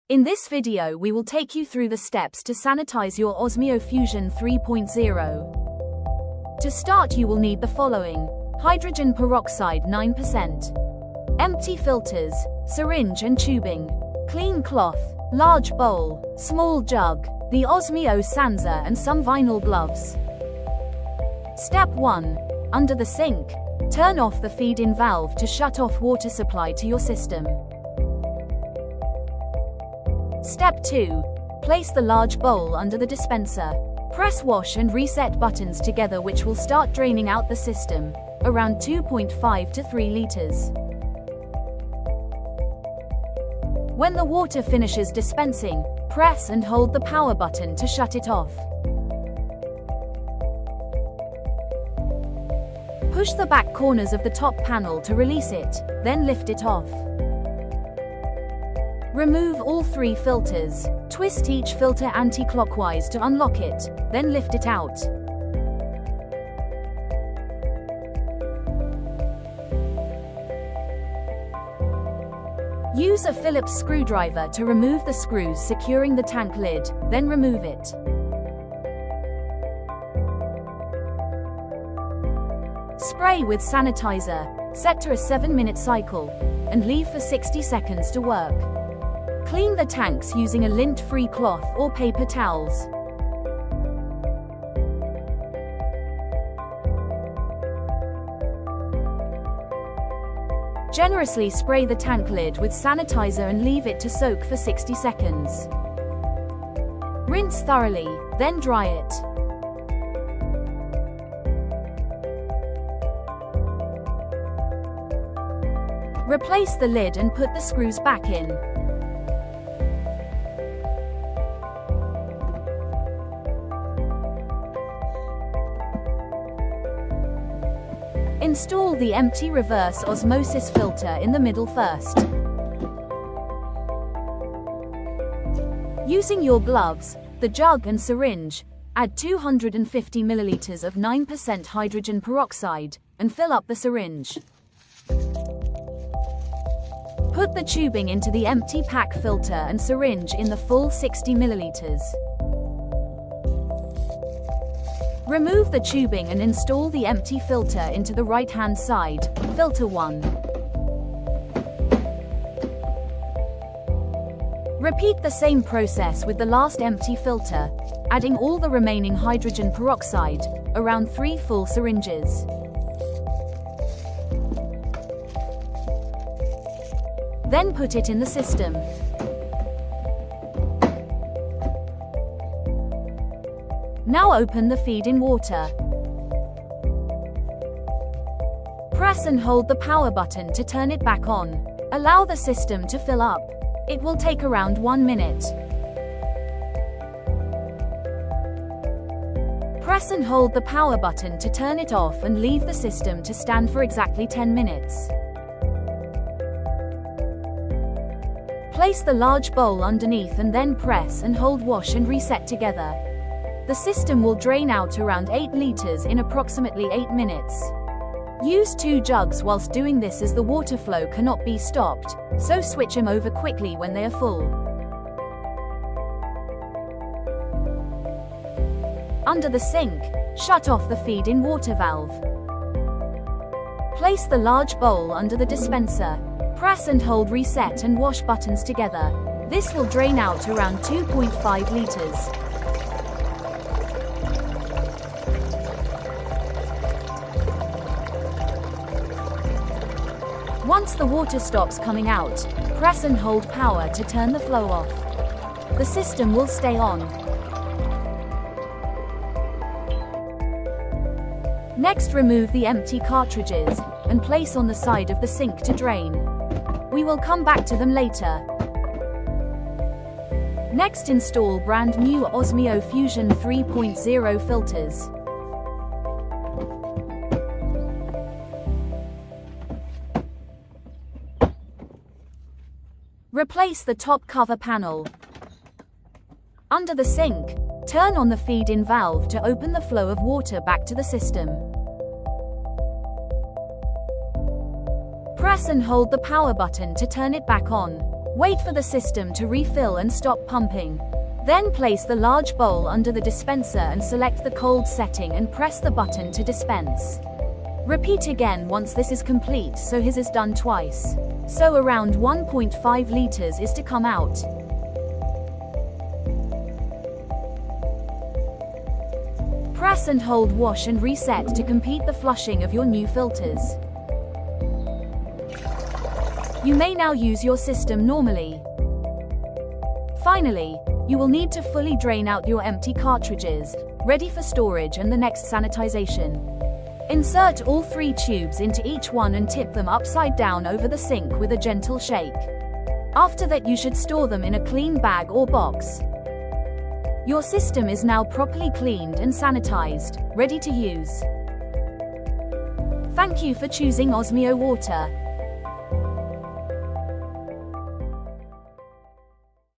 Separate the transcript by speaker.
Speaker 1: In this video we will take you through the steps to sanitize your Osmio Fusion 3.0. To start you will need the following: hydrogen peroxide 9%, empty filters, syringe and tubing, clean cloth, large bowl, small jug, the Osmio Sansa and some vinyl gloves. Step 1. Under the sink, turn off the feed-in valve to shut off water supply to your system. Step 2. Place the large bowl under the dispenser. Press wash and reset buttons together, which will start draining out the system, around 2.5 to 3 liters. When the water finishes dispensing, press and hold the power button to shut it off. Push the back corners of the top panel to release it, then lift it off. Remove all 3 filters. Twist each filter anti-clockwise to unlock it, then lift it out. Use a Phillips screwdriver to remove the screws securing the tank lid, then remove it. Spray with sanitizer, set to a 7-minute cycle, and leave for 60 seconds to work. Clean the tanks using a lint-free cloth or paper towels. Generously spray the tank lid with sanitizer and leave it to soak for 60 seconds. Rinse thoroughly, then dry it. Replace the lid and put the screws back in. Install the empty reverse osmosis filter in the middle first. Using your gloves, the jug and syringe, add 250 milliliters of 9% hydrogen peroxide and fill up the syringe. Put the tubing into the empty pack filter and syringe in the full 60 milliliters. Remove the tubing and install the empty filter into the right-hand side, filter 1. Repeat the same process with the last empty filter, adding all the remaining hydrogen peroxide, around 3 full syringes. Then put it in the system. Now open the feed-in water. Press and hold the power button to turn it back on. Allow the system to fill up. It will take around 1 minute. Press and hold the power button to turn it off and leave the system to stand for exactly 10 minutes. Place the large bowl underneath and then press and hold wash and reset together. The system will drain out around 8 liters in approximately 8 minutes. Use 2 jugs whilst doing this, as the water flow cannot be stopped, so switch them over quickly when they are full. Under the sink, shut off the feed-in water valve. Place the large bowl under the dispenser. Press and hold reset and wash buttons together. This will drain out around 2.5 liters. Once the water stops coming out, press and hold power to turn the flow off. The system will stay on. Next, remove the empty cartridges and place on the side of the sink to drain. We will come back to them later. Next, install brand new Osmio Fusion 3.0 filters. Replace the top cover panel. Under the sink, turn on the feed-in valve to open the flow of water back to the system. Press and hold the power button to turn it back on. Wait for the system to refill and stop pumping. Then place the large bowl under the dispenser and select the cold setting and press the button to dispense. Repeat again once this is complete, so his is done twice. So around 1.5 liters is to come out. Press and hold wash and reset to complete the flushing of your new filters. You may now use your system normally. Finally, you will need to fully drain out your empty cartridges, ready for storage and the next sanitization. Insert all 3 tubes into each one and tip them upside down over the sink with a gentle shake. After that, you should store them in a clean bag or box. Your system is now properly cleaned and sanitized, ready to use. Thank you for choosing Osmio Water.